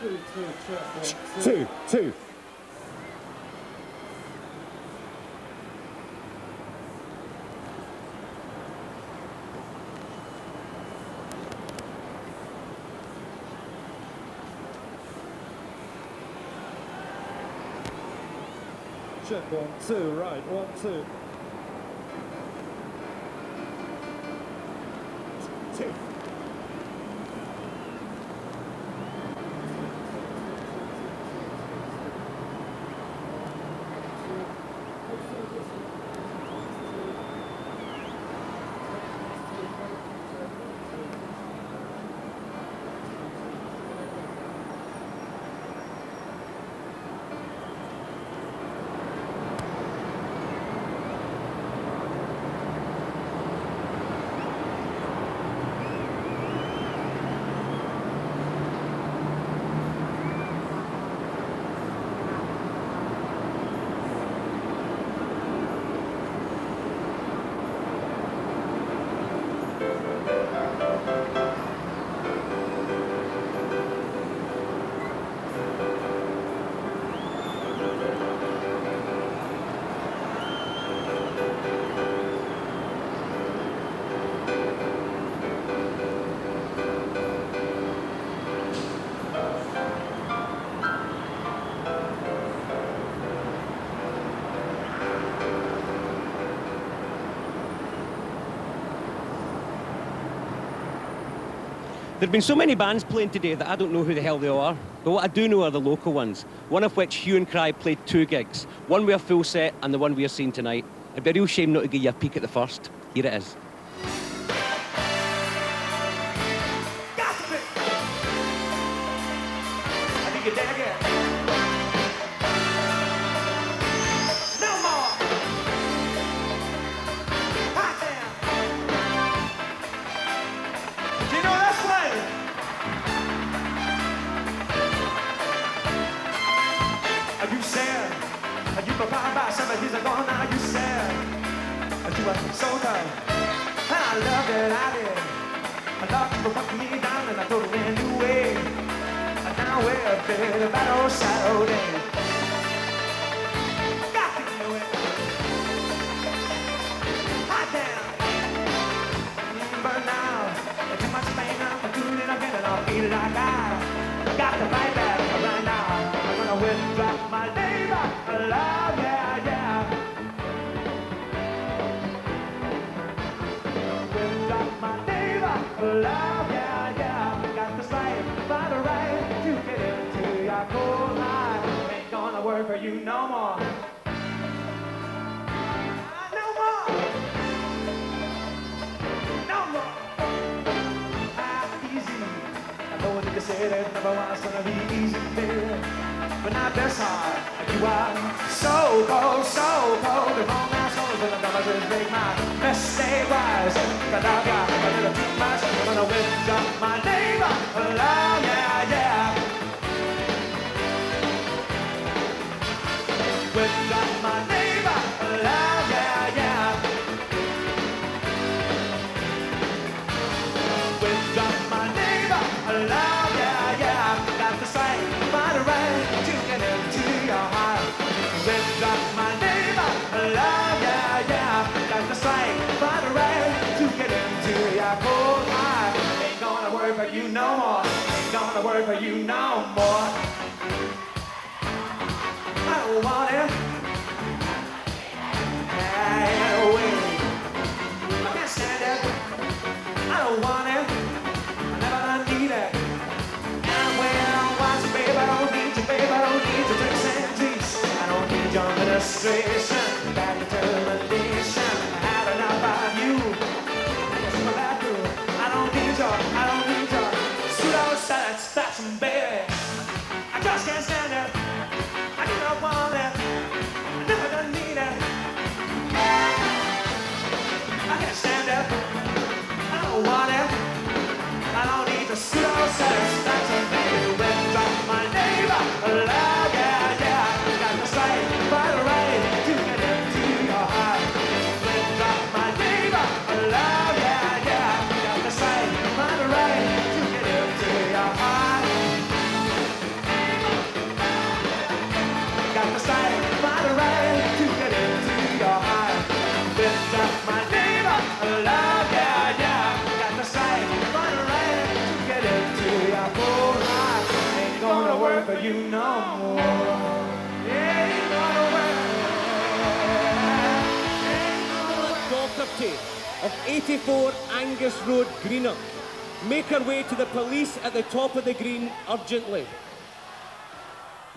Two, two. Check 1, 2, right, 1, 2. Two. There have been so many bands playing today that I don't know who the hell they are, but what I do know are the local ones, one of which Hue and Cry played 2 gigs, one with a full set and the one we are seeing tonight. It'd be a real shame not to give you a peek at the first. Here it is. Years ago now you said that you were so tough, and I loved it, I did. I loved you for putting me down and I totally new way. And now we're a bit of that old Saturday. Got to do it. Hot damn. But now, there's too much pain now, I'm doing it again and I'll feel like I got to fight back right now. I'm gonna withdraw my neighbor, I love, yeah. Love, yeah, yeah, got the strength, find the right to get into your cold life. Ain't gonna work for you no more. No more. No more. Easy. I know that you say that never was gonna be easy, baby, but not this hard. You are so cold, so cold. The wrong assholes when the numbers make my mistake wise. But I've got a little too much. I'm gonna withdraw my neighbor. Love, yeah, yeah. Withdraw my neighbor. Love, yeah, yeah. Withdraw my neighbor. Love, yeah, yeah. Got the strength, find a right to get into your heart. Withdraw my neighbor. Love, yeah, yeah. Got the strength, find a right to get into your cold heart. Ain't gonna work for you no more. Ain't gonna work for you no more. I don't want it. Hey, wait. I can't stand it. I don't want it. I never need it. And when I want you, babe, I don't need you, babe. I don't need your tricks and treats. I don't need your administration, that determination. I had enough of you. I don't need your pseudo-satisfaction, baby. I just can't stand it. I do not want it. I never gonna need it. I can't stand it. I don't want it. I don't need the pseudo-satisfaction, baby. Withdraw my neighbor. Love, yeah, yeah. Got the straight, right, right to get into your heart. Withdraw my neighbor. Love, yeah, yeah. Got the straight, right, right to get into your heart. work for you no more. Yeah, ain't gonna work. Property of 84 Angus Road, Greenock. Make her way to the police at the top of the green urgently.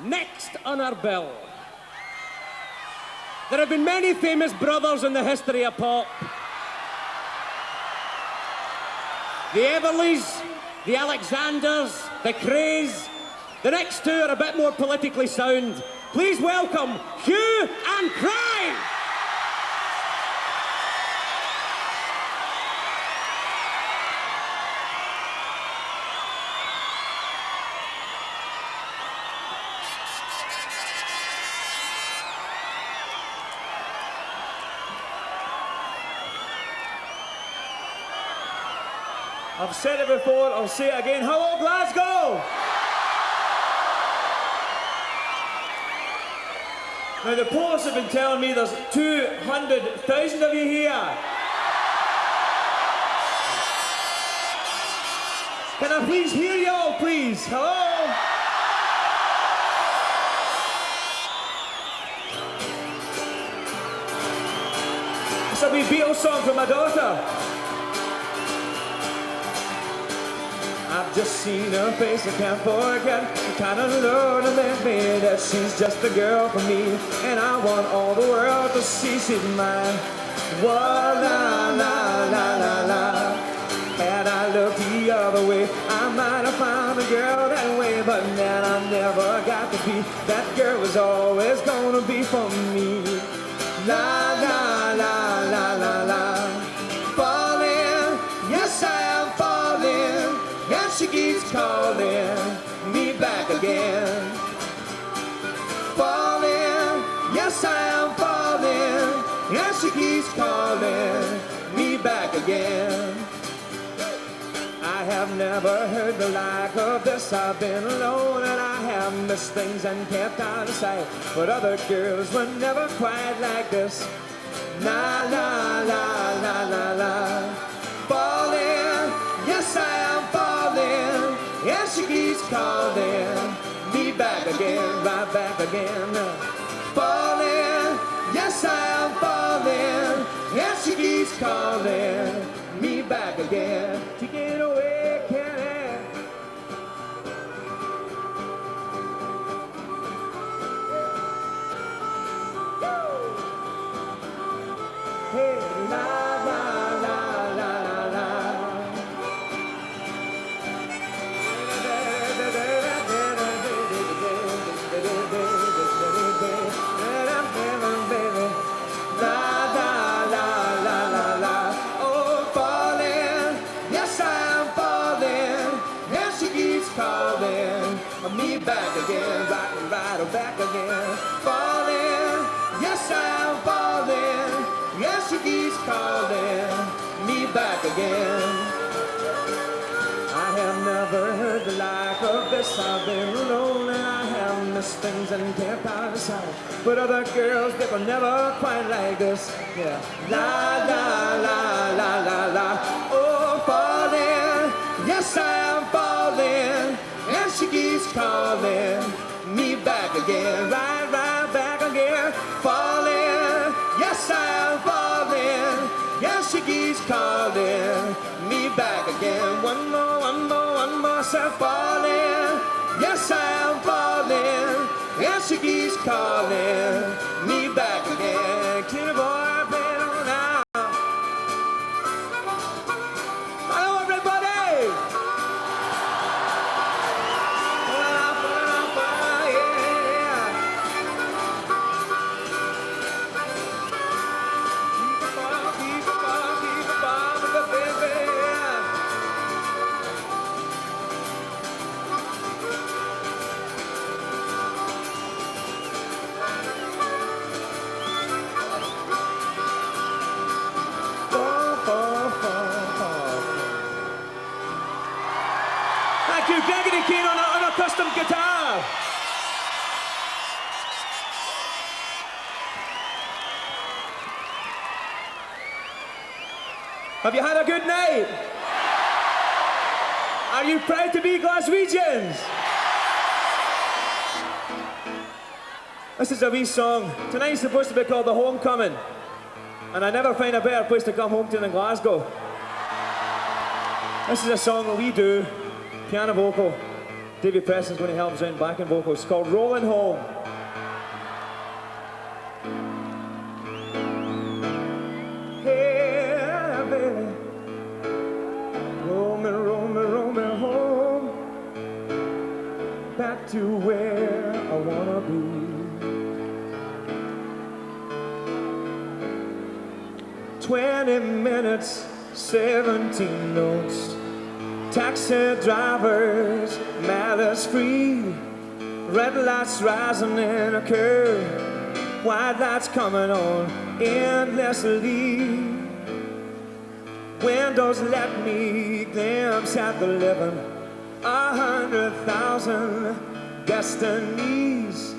Next on our bill. There have been many famous brothers in the history of pop. The Everleys, the Alexanders, the Crays. The next two are a bit more politically sound. Please welcome Hue and Cry! I've said it before, I'll say it again. Hello, Glasgow! Now, the police have been telling me there's 200,000 of you here. Can I please hear you all, please? Hello? It's a wee Beatles song for my daughter. I've just seen her face, I can't forget the kind of love that made that she's just a girl for me, and I want all the world to see she's mine. Whoa, la, la, la, la, la. Had I looked the other way, I might have found a girl that way, but then I never got to be. That girl was always gonna be for me. La, la, la, la, la, la. Falling, yes I am falling. And she keeps calling me back again. Falling, yes I am falling. And she keeps calling me back again. I have never heard the like of this. I've been alone and I have missed things and kept out of sight. But other girls were never quite like this. La la la la la la. Falling, yes I am falling, and she keeps calling me back again, right back again. Falling, yes I am falling, and she keeps calling me back again. To get away, can I? Hey, la la la la la la. Me back again, right back again. Falling, yes I'm falling. Yes, she keeps calling me back again. I have never heard the like of this. I've been alone and I have missed things and kept out of sight. But other girls, they were never quite like this. Yeah. La la la la la la. Oh, falling, yes I am falling. And she keeps calling me back again, right back again. Falling, yes I am falling. Yes, she keeps calling me back again. One more, say falling. Yes I am falling. Yes, she keeps calling me back again. Clear boy, play on now. Hello, everybody. Thank you, Gregory Kane on a custom guitar. Have you had a good night? Are you proud to be Glaswegians? This is a wee song. Tonight's supposed to be called The Homecoming. And I never find a better place to come home to than Glasgow. This is a song that we do, piano vocal. David Preston's going to help us out in backing vocals. It's called Rolling Home. Hey, baby. Roll me, roll me, roll me home. Back to where I wanna be. 20 minutes, 17 notes. Taxi drivers, malice free. Red lights rising in a curve. White lights coming on endlessly. Windows let me glimpse at the living. 100,000 destinies.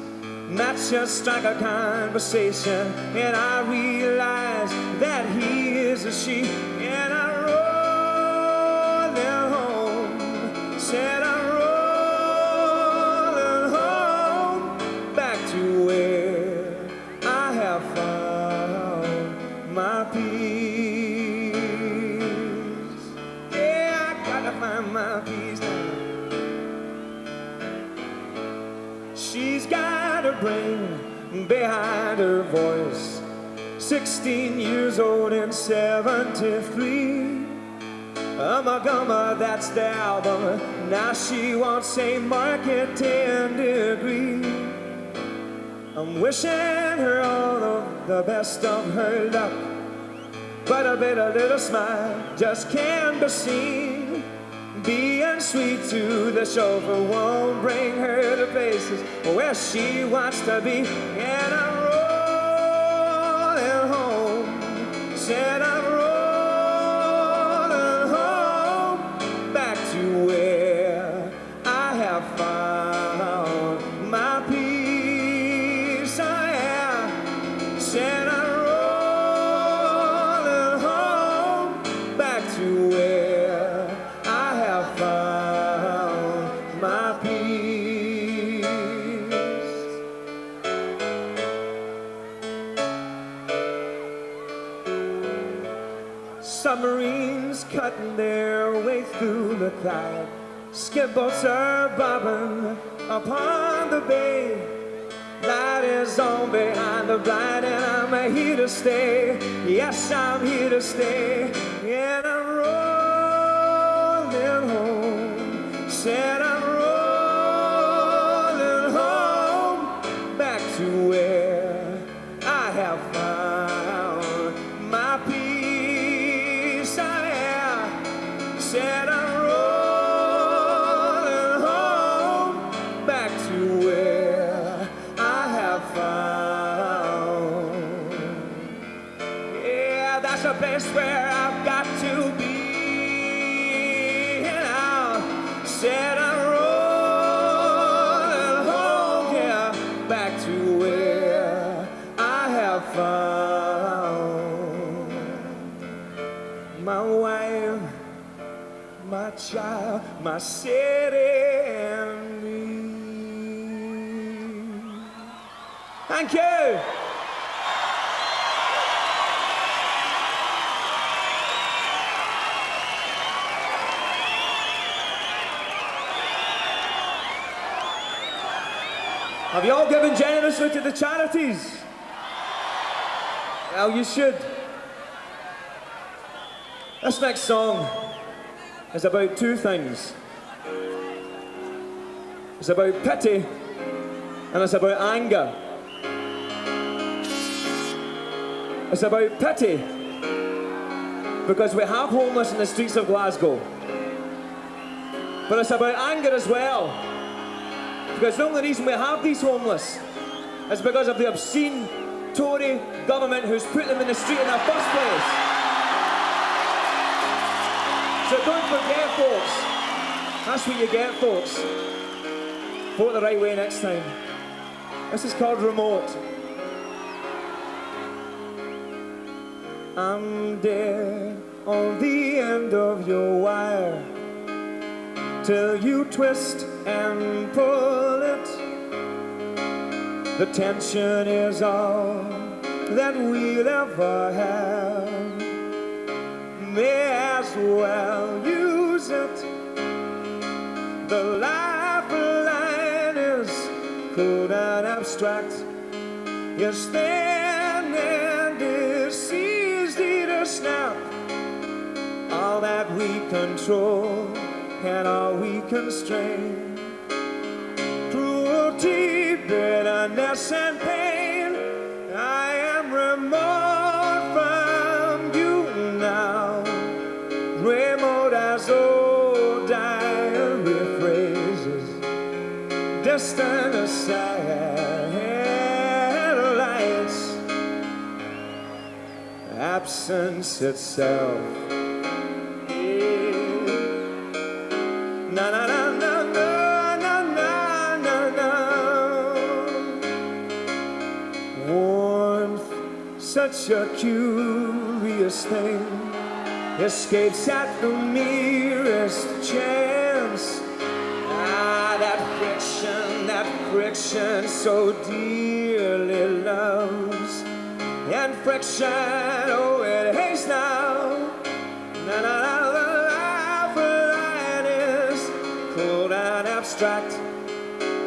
Matches strike a conversation, and I realize that he is a she. And I rolling home, said I'm rolling home, back to where I have found my peace. Yeah, I gotta find my peace now. She's got a brain behind her voice. 16 years old and 73. Gumma, that's the album. Now she wants a marketing degree. I'm wishing her all of the best of her luck, but a little smile just can't be seen. Being sweet to the chauffeur won't bring her to places where she wants to be. And I'm rolling home, said I'm rolling home, back to where I have found my peace. I am, said I'm rolling home, back to where I have found my peace. Submarines cutting their way through the cloud. Skipboats are bobbing upon the bay. Light is on behind the blind, and I'm here to stay. Yes, I'm here to stay. And I'm rolling home, said I'm rolling home, back to where I have found my peace. I am, said I'm rolling home, back to where I have found. Yeah, that's a place where I've got to be. Said I'm rolling home, yeah, back to where I have found my wife, my child, my city, and me. Thank you. Have you all given generously to the charities? Well, you should. This next song is about two things. It's about pity and it's about anger. It's about pity because we have homeless in the streets of Glasgow. But it's about anger as well. Because the only reason we have these homeless is because of the obscene Tory government who's put them in the street in the first place. So don't forget, folks. That's what you get, folks. Vote the right way next time. This is called Remote. I'm dead on the end of your wire till you twist and pull it. The tension is all that we'll ever have. May as well use it. The lifeline is cold and abstract. Yes, thin and it's easy to snap. All that we control and all we constrain. Cruelty, bitterness, and pain. I am remote from you now. Remote as old diary phrases. Distant as satellites. Absence itself. Na na na na na na na na. Warmth, such a curious thing, escapes at the merest chance. Ah, that friction so dearly loves, and friction, oh, it hates now. Na na na. Cold and abstract,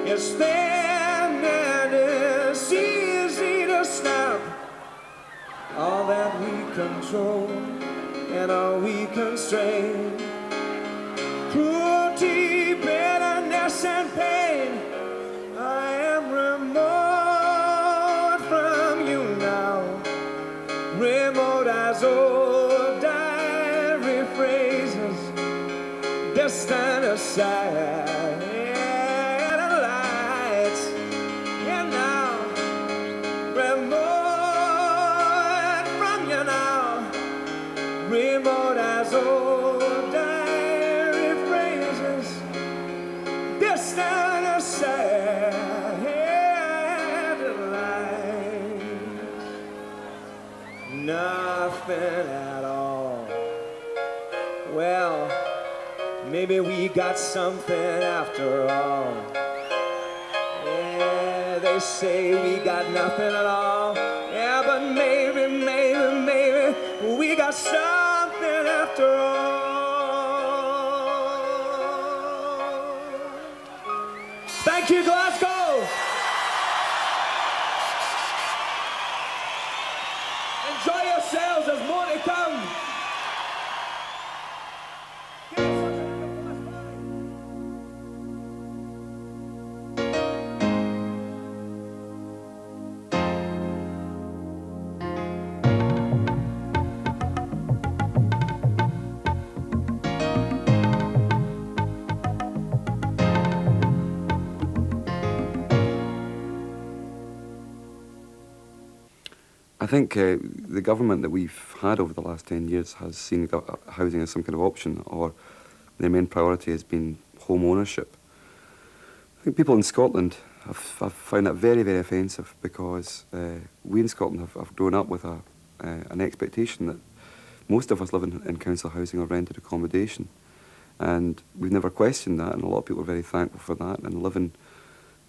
it's thin and it's easy to snap. All that we control and all we constrain. Cruelty, bitterness, and pain. I am remote from you now. Remote as old diary phrases. Distant satellites, and now remote from you now, remote as old diary phrases, distant satellites, nothing at all. Well, maybe we got something after all. Yeah, they say we got nothing at all. Yeah, but maybe we got something after all. Thank you, Glasgow. Enjoy yourselves, there's more to come. I think the government that we've had over the last 10 years has seen housing as some kind of option, or their main priority has been home ownership. I think people in Scotland have found that very, very offensive, because we in Scotland have grown up with an expectation that most of us live in council housing or rented accommodation. And we've never questioned that, and a lot of people are very thankful for that and live in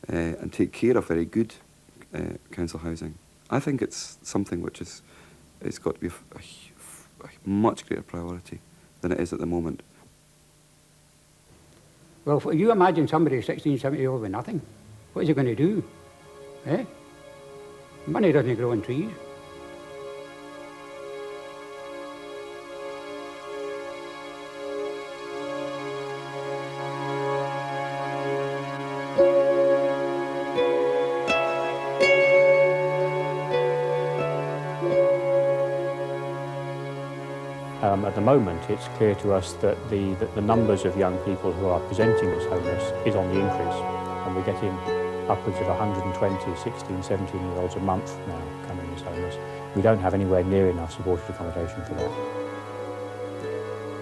and take care of very good council housing. I think it's something which it's got to be a much greater priority than it is at the moment. Well, if you imagine somebody 16, 17 years old with nothing, what is he going to do? Eh? Money doesn't grow on trees. At the moment, it's clear to us that the numbers of young people who are presenting as homeless is on the increase, and we're getting upwards of 120 16, 17-year-olds a month now coming as homeless. We don't have anywhere near enough supported accommodation for that.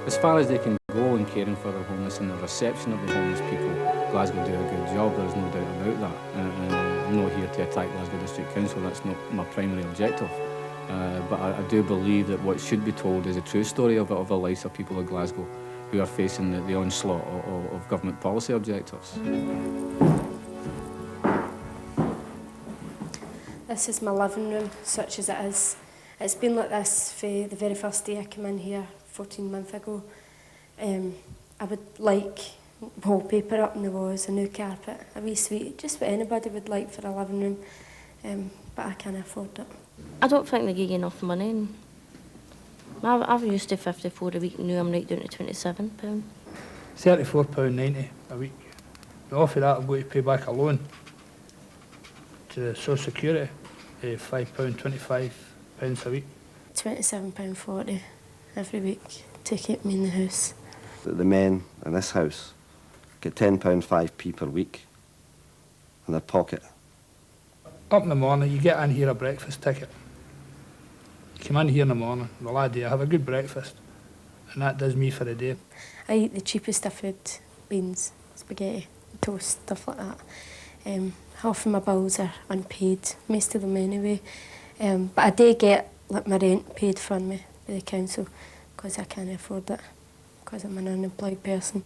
As far as they can go in caring for the homeless and the reception of the homeless people, Glasgow do a good job, there's no doubt about that. I'm not here to attack Glasgow District Council, that's not my primary objective. But I do believe that what should be told is a true story of the lives of people of Glasgow who are facing the onslaught of government policy objectives. This is my living room, such as it is. It's been like this for the very first day I came in here 14 months ago. I would like wallpaper up in the walls, a new carpet, a wee suite, just what anybody would like for a living room, but I can't afford it. I don't think they give you enough money. I've used to 54 a week and now I'm right down to £27. £34.90 a week. Off of that, I'm going to pay back a loan to Social Security, £5.25 a week. £27.40 every week to keep me in the house. The men in this house get £10.5p per week in their pocket. Up in the morning, you get in here a breakfast ticket. You come in here in the morning, well, I have a good breakfast, and that does me for the day. I eat the cheapest of food, beans, spaghetti, toast, stuff like that. Half of my bills are unpaid, most of them anyway. But I do get like my rent paid from me by the council because I can't afford it, because I'm an unemployed person.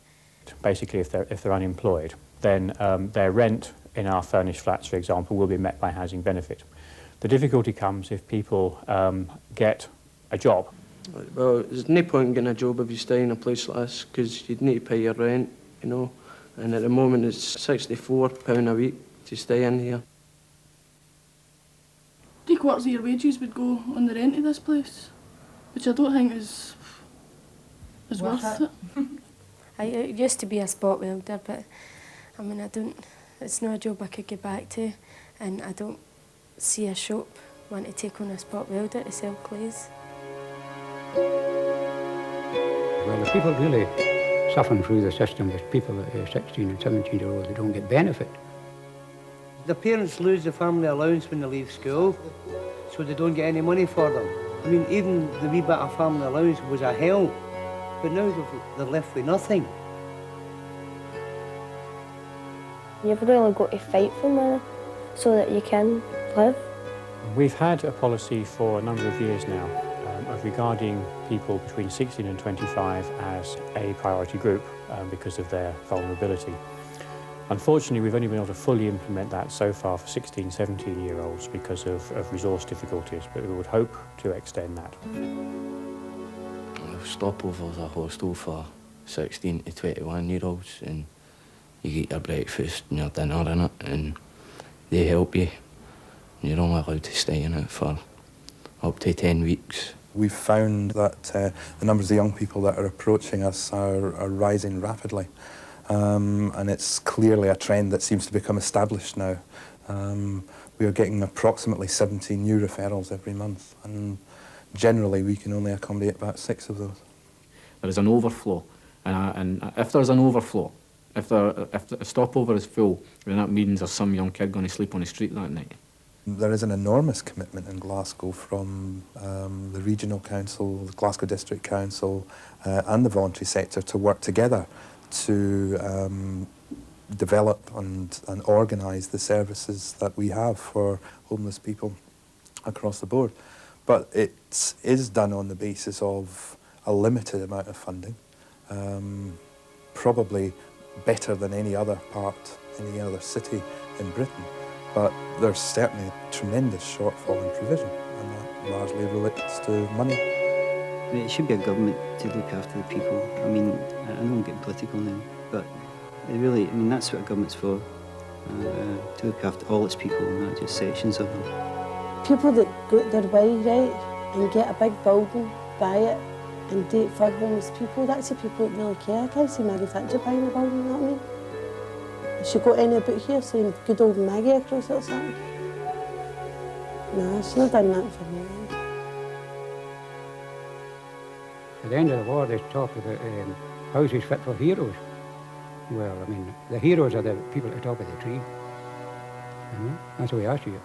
Basically, if they're unemployed, then their rent in our furnished flats, for example, will be met by housing benefit. The difficulty comes if people get a job. Well, there's no point in getting a job if you stay in a place like this because you'd need to pay your rent, you know, and at the moment it's £64 a week to stay in here. 3/4 of your wages would go on the rent of this place, which I don't think is worth it. I used to be a spot welder, but I mean, it's not a job I could get back to, and I don't see a shop want to take on a spot welder to sell clays. Well, the people really suffering through the system is people that are 16 and 17-year-olds that don't get benefit. The parents lose the family allowance when they leave school, so they don't get any money for them. I mean, even the wee bit of family allowance was a help, but now they're left with nothing. You've really got to fight for money so that you can live. We've had a policy for a number of years now of regarding people between 16 and 25 as a priority group because of their vulnerability. Unfortunately, we've only been able to fully implement that so far for 16, 17-year-olds because of resource difficulties, but we would hope to extend that. Stopovers are hostel for 16 to 21-year-olds, and you get your breakfast and your dinner in it, and they help you. You're only allowed to stay in it for up to 10 weeks. We've found that the numbers of young people that are approaching us are rising rapidly. And it's clearly a trend that seems to become established now. We are getting approximately 17 new referrals every month, and generally we can only accommodate about 6 of those. There is an overflow, and if there's an overflow, if the stopover is full, then that means there's some young kid going to sleep on the street that night. There is an enormous commitment in Glasgow from the Regional Council, the Glasgow District Council and the voluntary sector to work together to develop and organise the services that we have for homeless people across the board. But it is done on the basis of a limited amount of funding, probably better than any other part, any other city in Britain. But there's certainly a tremendous shortfall in provision, and that largely relates to money. I mean, it should be a government to look after the people. I mean, I know I'm getting political now, but it really, I mean, that's what a government's for, to look after all its people, not just sections of them. People that got their way right and get a big building, buy it, and do it for homeless people, that's the people that really care. I can't see Maggie Thatcher buying a building, you know what I mean? Has she got any about here saying good old Maggie across it or something? No, she's not done that for me. At the end of the war, they talk about houses fit for heroes. Well, I mean, the heroes are the people at the top of the tree. That's the way I see it.